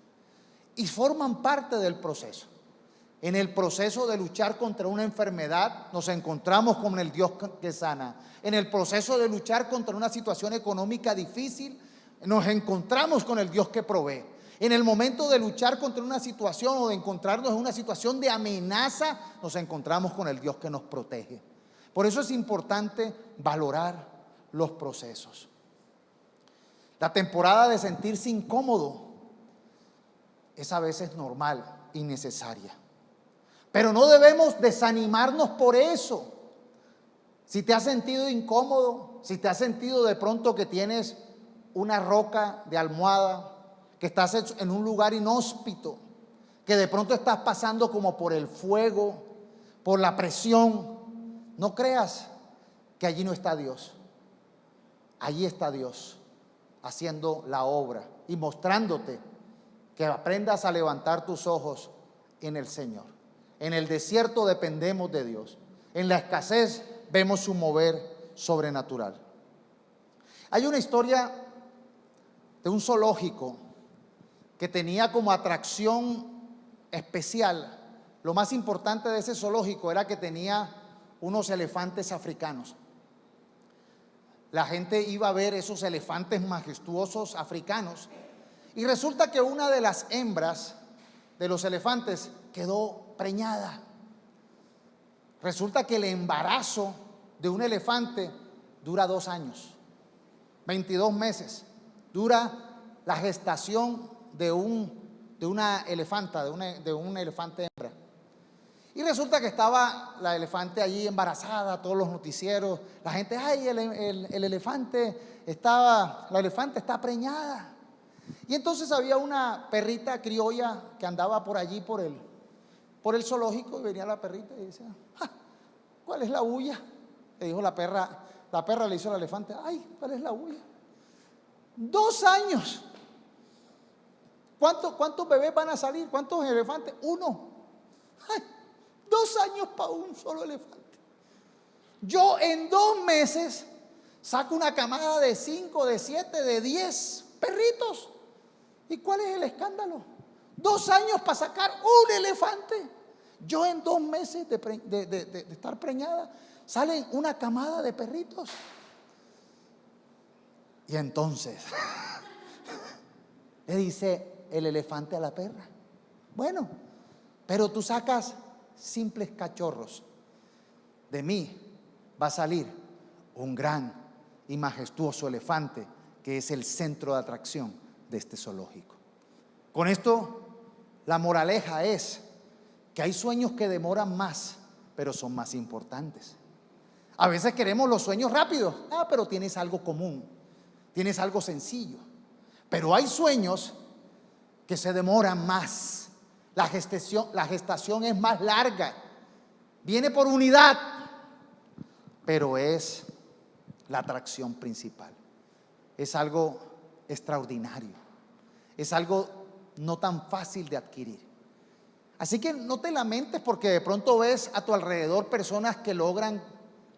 Y forman parte del proceso. En el proceso de luchar contra una enfermedad, nos encontramos con el Dios que sana. En el proceso de luchar contra una situación económica difícil, nos encontramos con el Dios que provee. En el momento de luchar contra una situación o de encontrarnos en una situación de amenaza, nos encontramos con el Dios que nos protege. Por eso es importante valorar los procesos. La temporada de sentirse incómodo es a veces normal y necesaria. Pero no debemos desanimarnos por eso. Si te has sentido incómodo, si te has sentido de pronto que tienes una roca de almohada, que estás en un lugar inhóspito, que de pronto estás pasando como por el fuego, por la presión, No creas que allí no está Dios. Allí está Dios haciendo la obra y mostrándote que aprendas a levantar tus ojos en el Señor. En el desierto dependemos de Dios. En la escasez vemos su mover sobrenatural. Hay una historia de un zoológico que tenía como atracción especial. Lo más importante de ese zoológico era que tenía unos elefantes africanos. La gente iba a ver esos elefantes majestuosos africanos y resulta que una de las hembras de los elefantes quedó preñada. Resulta que el embarazo de un elefante dura 2 años, 22 meses. Dura la gestación de una elefanta, de un elefante hembra. Y resulta que estaba la elefante allí embarazada, todos los noticieros, la gente, ay, el elefante estaba, la elefante está preñada. Y entonces había una perrita criolla que andaba por allí, por el zoológico, y venía la perrita y decía, ¿cuál es la huya? Le dijo la perra le hizo al elefante, ay, ¿cuál es la huya? 2 años. ¿Cuántos bebés van a salir? ¿Cuántos elefantes? 1. Ay, 2 años para un solo elefante. Yo en 2 meses saco una camada de 5, de 7, de 10 perritos. ¿Y cuál es el escándalo? 2 años para sacar un elefante. Yo en 2 meses de estar preñada, salen una camada de perritos. Y entonces le dice el elefante a la perra, bueno, pero tú sacas simples cachorros. De mí va a salir un gran y majestuoso elefante que es el centro de atracción de este zoológico. Con esto, la moraleja es que hay sueños que demoran más, pero son más importantes. A veces queremos los sueños rápidos, pero tienes algo común, tienes algo sencillo. Pero hay sueños que se demoran más. La gestación es más larga, viene por unidad, pero es la atracción principal. Es algo extraordinario, es algo no tan fácil de adquirir. Así que no te lamentes porque de pronto ves a tu alrededor personas que logran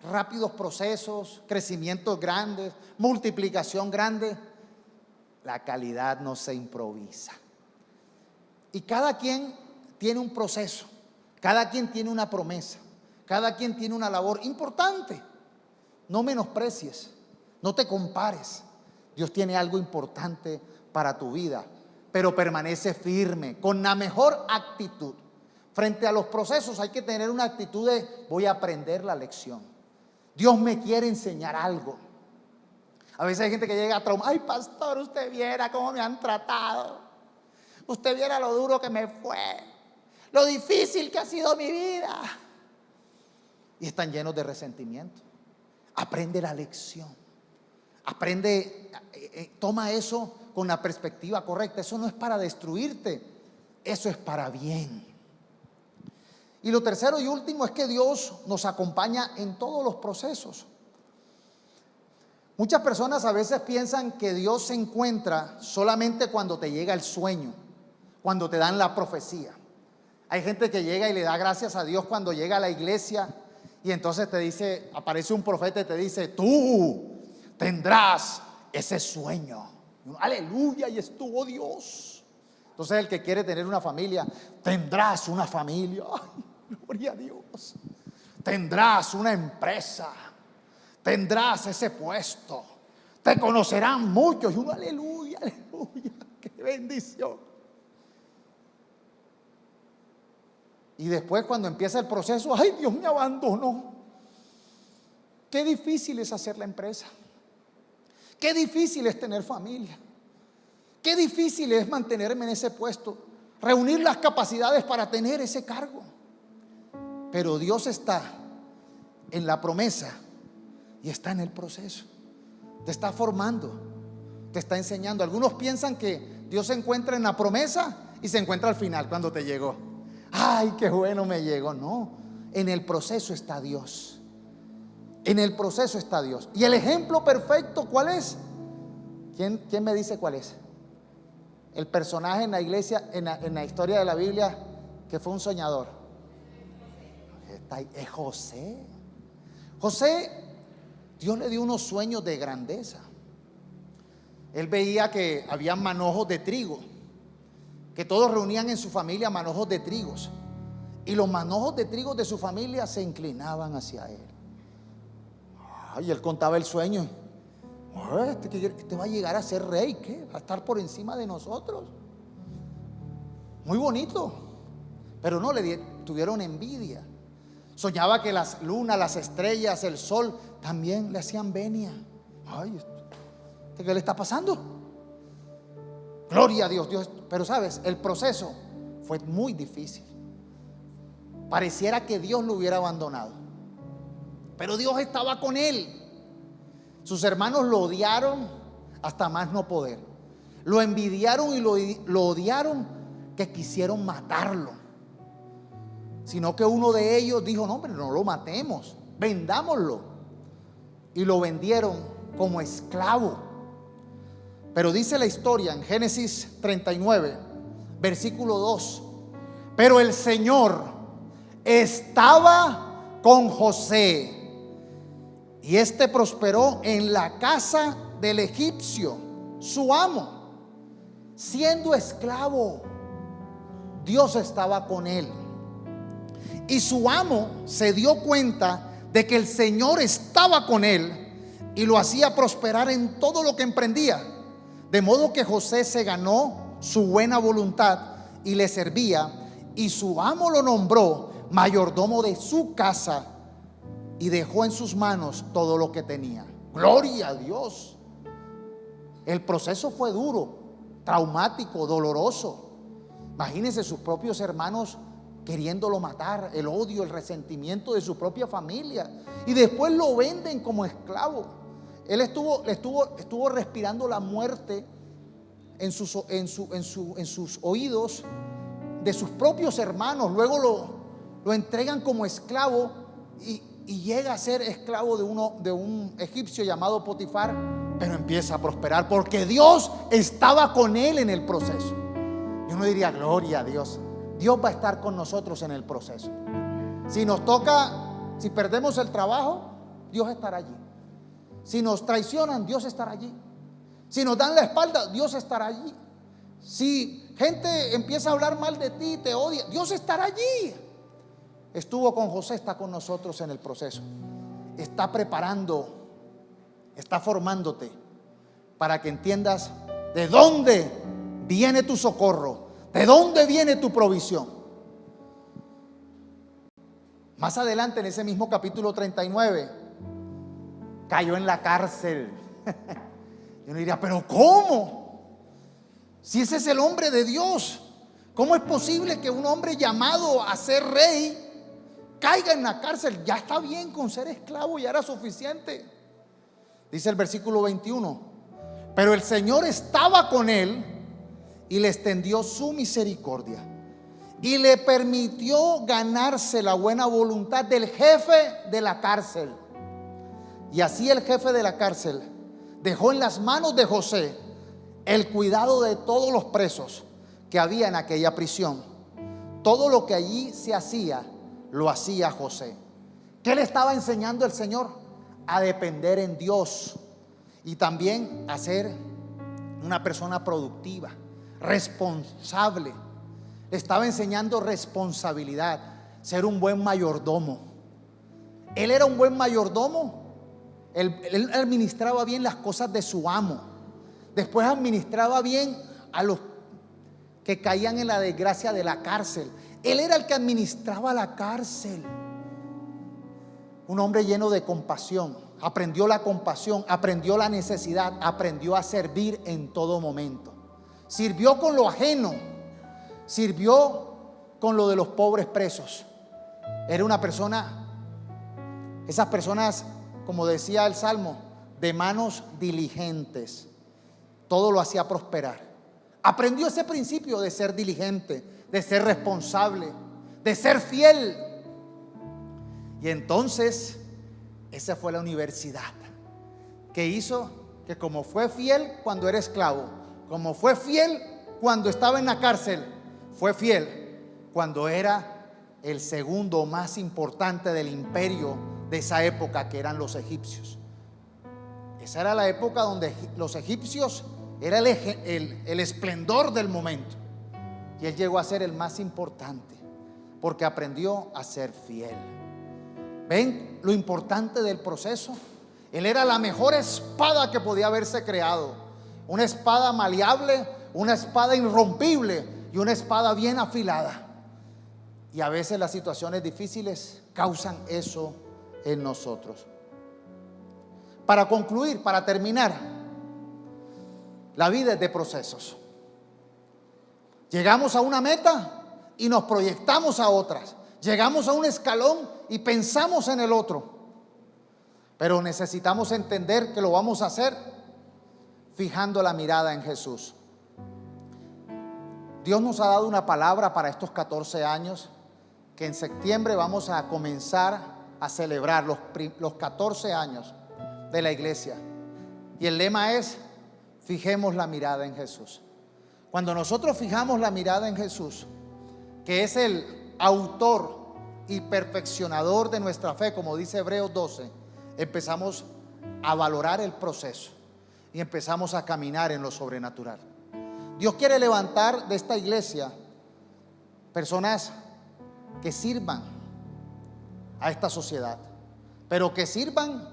rápidos procesos, crecimientos grandes, multiplicación grande. La calidad no se improvisa. Y cada quien tiene un proceso, cada quien tiene una promesa, cada quien tiene una labor importante. No menosprecies, no te compares. Dios tiene algo importante para tu vida, pero permanece firme, con la mejor actitud. Frente a los procesos hay que tener una actitud de voy a aprender la lección. Dios me quiere enseñar algo. A veces hay gente que llega a trauma. Ay, pastor, usted viera cómo me han tratado. Usted viera lo duro que me fue, lo difícil que ha sido mi vida. Y están llenos de resentimiento. Aprende la lección. Aprende, toma eso con la perspectiva correcta. Eso no es para destruirte, eso es para bien. Y lo tercero y último es que Dios nos acompaña en todos los procesos. Muchas personas a veces piensan que Dios se encuentra solamente cuando te llega el sueño, cuando te dan la profecía. Hay gente que llega y le da gracias a Dios cuando llega a la iglesia y entonces te dice, aparece un profeta y te dice, tú tendrás ese sueño. Aleluya, y estuvo Dios. Entonces el que quiere tener una familia, tendrás una familia. Ay, gloria a Dios. Tendrás una empresa, tendrás ese puesto, te conocerán muchos. Y uno, aleluya, aleluya, qué bendición. Y después cuando empieza el proceso, ay, Dios me abandonó. Qué difícil es hacer la empresa. Qué difícil es tener familia. Qué difícil es mantenerme en ese puesto, reunir las capacidades para tener ese cargo. Pero Dios está en la promesa y está en el proceso. Te está formando, te está enseñando. Algunos piensan que Dios se encuentra en la promesa y se encuentra al final cuando te llegó. Ay, qué bueno me llegó. No, en el proceso está Dios. En el proceso está Dios. ¿Y el ejemplo perfecto cuál es? ¿Quién me dice cuál es? El personaje en la iglesia, en la historia de la Biblia, que fue un soñador. Es José. José, Dios le dio unos sueños de grandeza. Él veía que había manojos de trigo, que todos reunían en su familia manojos de trigos, y los manojos de trigo de su familia se inclinaban hacia él. Y él contaba el sueño. Este va a llegar a ser rey, ¿qué? Va a estar por encima de nosotros. Muy bonito. Pero no, tuvieron envidia. Soñaba que las lunas, las estrellas, el sol también le hacían venia. Ay, ¿qué le está pasando? Gloria a Dios, Pero sabes, el proceso fue muy difícil. Pareciera que Dios lo hubiera abandonado, pero Dios estaba con él. Sus hermanos lo odiaron hasta más no poder. Lo envidiaron y lo odiaron, que quisieron matarlo. Sino que uno de ellos dijo: no, hombre, no lo matemos, vendámoslo. Y lo vendieron como esclavo. Pero dice la historia en Génesis 39, versículo 2: pero el Señor estaba con José, y éste prosperó en la casa del egipcio, su amo. Siendo esclavo, Dios estaba con él. Y su amo se dio cuenta de que el Señor estaba con él y lo hacía prosperar en todo lo que emprendía. De modo que José se ganó su buena voluntad y le servía, y su amo lo nombró mayordomo de su casa y dejó en sus manos todo lo que tenía. Gloria a Dios. El proceso fue duro, traumático, doloroso. Imagínense sus propios hermanos queriéndolo matar, el odio, el resentimiento de su propia familia, y después lo venden como esclavo. Él estuvo respirando la muerte en sus oídos de sus propios hermanos. Luego lo entregan como esclavo y llega a ser esclavo de un egipcio llamado Potifar, pero empieza a prosperar porque Dios estaba con él en el proceso. Yo no diría: gloria a Dios. Dios va a estar con nosotros en el proceso. Si nos toca, si perdemos el trabajo, Dios estará allí. Si nos traicionan, Dios estará allí. Si nos dan la espalda, Dios estará allí. Si gente empieza a hablar mal de ti, te odia, Dios estará allí. Estuvo con José, está con nosotros en el proceso. Está preparando, está formándote para que entiendas de dónde viene tu socorro, de dónde viene tu provisión. Más adelante, en ese mismo capítulo 39, cayó en la cárcel. Y uno diría: pero ¿cómo? Si ese es el hombre de Dios, ¿cómo es posible que un hombre llamado a ser rey caiga en la cárcel? Ya está bien con ser esclavo, ya era suficiente. Dice el versículo 21: pero el Señor estaba con él y le extendió su misericordia y le permitió ganarse la buena voluntad del jefe de la cárcel. Y así el jefe de la cárcel dejó en las manos de José el cuidado de todos los presos que había en aquella prisión. Todo lo que allí se hacía, lo hacía José. ¿Qué le estaba enseñando el Señor? A depender en Dios y también a ser una persona productiva, responsable. Le estaba enseñando responsabilidad, ser un buen mayordomo. Él era un buen mayordomo. Él administraba bien las cosas de su amo. Después administraba bien a los que caían en la desgracia de la cárcel. Él era el que administraba la cárcel. Un hombre lleno de compasión. Aprendió la compasión, aprendió la necesidad, aprendió a servir en todo momento. Sirvió con lo ajeno, sirvió con lo de los pobres presos. Era una persona, esas personas, como decía el Salmo, de manos diligentes. Todo lo hacía prosperar. Aprendió ese principio de ser diligente, de ser responsable, de ser fiel. Y entonces Esa fue la universidad que hizo que, como fue fiel cuando era esclavo, como fue fiel cuando estaba en la cárcel, fue fiel cuando era el segundo más importante del imperio de esa época, que eran los egipcios. Esa era la época donde los egipcios era el esplendor del momento, y él llegó a ser el más importante porque aprendió a ser fiel. ¿Ven lo importante del proceso? Él era la mejor espada que podía haberse creado, una espada maleable, una espada irrompible y una espada bien afilada. Y a veces las situaciones difíciles causan eso en nosotros. Para concluir, para terminar, la vida es de procesos. Llegamos a una meta y nos proyectamos a otras. Llegamos a un escalón y pensamos en el otro. Pero necesitamos entender que lo vamos a hacer fijando la mirada en Jesús. Dios nos ha dado una palabra para estos 14 años, que en septiembre vamos a comenzar a celebrar los 14 años de la iglesia. Y el lema es: fijemos la mirada en Jesús. Cuando nosotros fijamos la mirada en Jesús, que es el autor y perfeccionador de nuestra fe, como dice Hebreos 12, empezamos a valorar el proceso y empezamos a caminar en lo sobrenatural. Dios quiere levantar de esta iglesia personas que sirvan a esta sociedad, pero que sirvan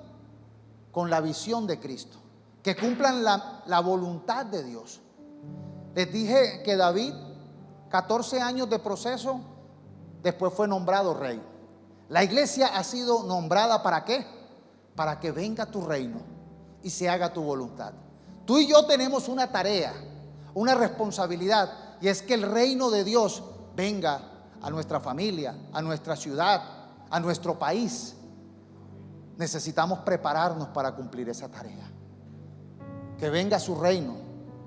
con la visión de Cristo, que cumplan la voluntad de Dios. Les dije que David, 14 años de proceso, después fue nombrado rey. La iglesia ha sido nombrada ¿para qué? Para que venga tu reino y se haga tu voluntad. Tú y yo tenemos una tarea, una responsabilidad, y es que el reino de Dios venga a nuestra familia, a nuestra ciudad, a nuestro país. Necesitamos prepararnos para cumplir esa tarea. Que venga su reino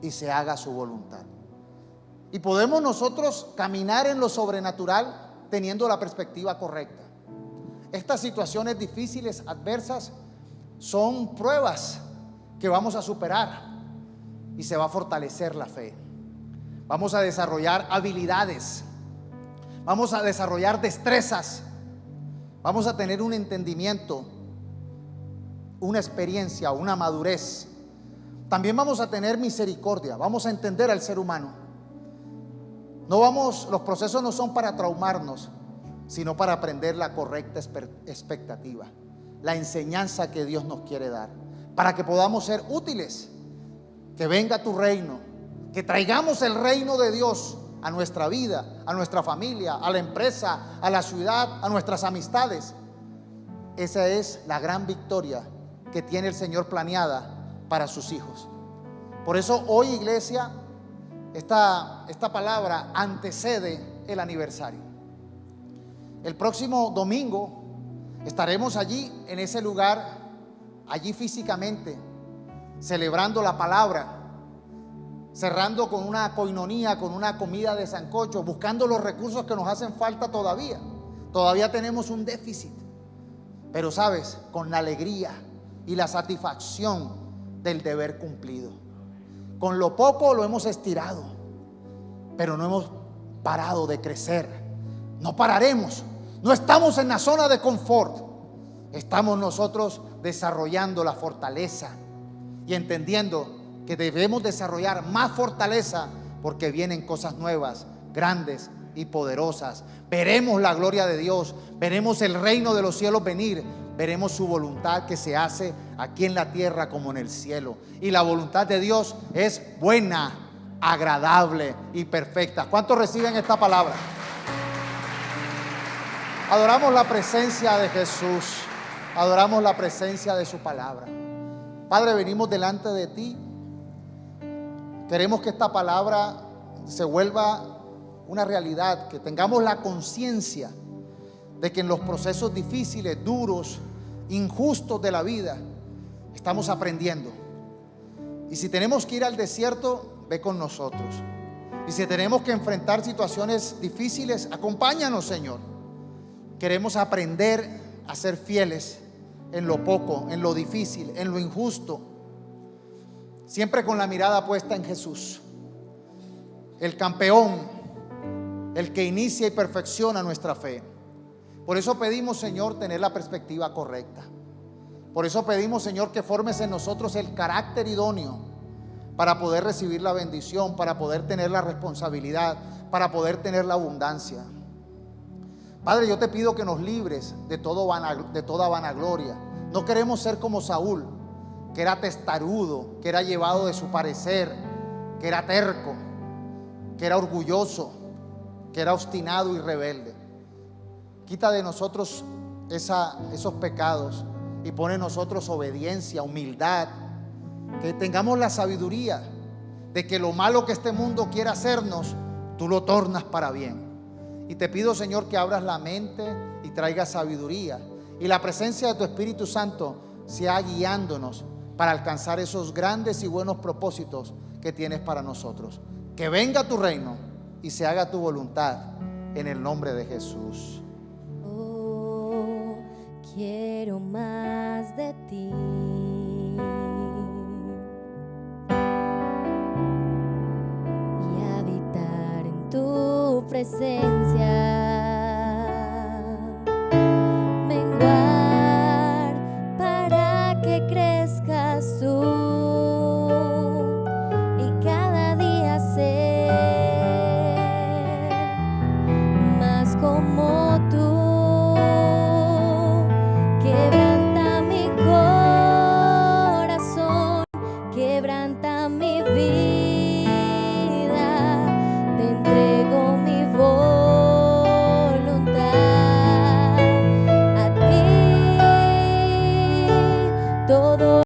y se haga su voluntad. Y podemos nosotros caminar en lo sobrenatural teniendo la perspectiva correcta. Estas situaciones difíciles, adversas, son pruebas que vamos a superar y se va a fortalecer la fe. Vamos a desarrollar habilidades, vamos a desarrollar destrezas, vamos a tener un entendimiento, una experiencia, una madurez. También vamos a tener misericordia, vamos a entender al ser humano. Los procesos no son para traumarnos, sino para aprender la correcta expectativa, la enseñanza que Dios nos quiere dar, para que podamos ser útiles. Que venga tu reino, que traigamos el reino de Dios a nuestra vida, a nuestra familia, a la empresa, a la ciudad, a nuestras amistades. Esa es la gran victoria que tiene el Señor planeada para sus hijos. Por eso hoy, iglesia, esta palabra antecede el aniversario. El próximo domingo estaremos allí, en ese lugar, allí físicamente, celebrando la palabra, cerrando con una coinonía, con una comida de sancocho, buscando los recursos que nos hacen falta todavía. Todavía tenemos un déficit, pero sabes, con la alegría y la satisfacción del deber cumplido. Con lo poco lo hemos estirado, pero no hemos parado de crecer. No pararemos. No estamos en la zona de confort. Estamos nosotros desarrollando la fortaleza y entendiendo que debemos desarrollar más fortaleza, porque vienen cosas nuevas, grandes y poderosas. Veremos la gloria de Dios, veremos el reino de los cielos venir, veremos su voluntad que se hace aquí en la tierra como en el cielo. Y la voluntad de Dios es buena, agradable y perfecta. ¿Cuántos reciben esta palabra? Adoramos la presencia de Jesús, adoramos la presencia de su palabra. Padre, venimos delante de ti. Queremos que esta palabra se vuelva una realidad, que tengamos la conciencia de que en los procesos difíciles, duros, injustos de la vida, estamos aprendiendo. Y si tenemos que ir al desierto, ve con nosotros. Y si tenemos que enfrentar situaciones difíciles, acompáñanos, Señor. Queremos aprender a ser fieles en lo poco, en lo difícil, en lo injusto, siempre con la mirada puesta en Jesús, el campeón, el que inicia y perfecciona nuestra fe. Por eso pedimos, Señor, tener la perspectiva correcta. Por eso pedimos, Señor, que formes en nosotros el carácter idóneo para poder recibir la bendición, para poder tener la responsabilidad, para poder tener la abundancia. Padre, yo te pido que nos libres de toda vanagloria. No queremos ser como Saúl, que era testarudo, que era llevado de su parecer, que era terco, que era orgulloso, que era obstinado y rebelde. Quita de nosotros esos pecados y pone en nosotros obediencia, humildad. Que tengamos la sabiduría de que lo malo que este mundo quiere hacernos, tú lo tornas para bien. Y te pido, Señor, que abras la mente y traigas sabiduría, y la presencia de tu Espíritu Santo sea guiándonos para alcanzar esos grandes y buenos propósitos que tienes para nosotros. Que venga tu reino y se haga tu voluntad en el nombre de Jesús. Oh, quiero más de ti. Y habitar en tu presencia. Menguar para que crezcas tú. Y cada día ser más como tú. Quebranta mi corazón, quebranta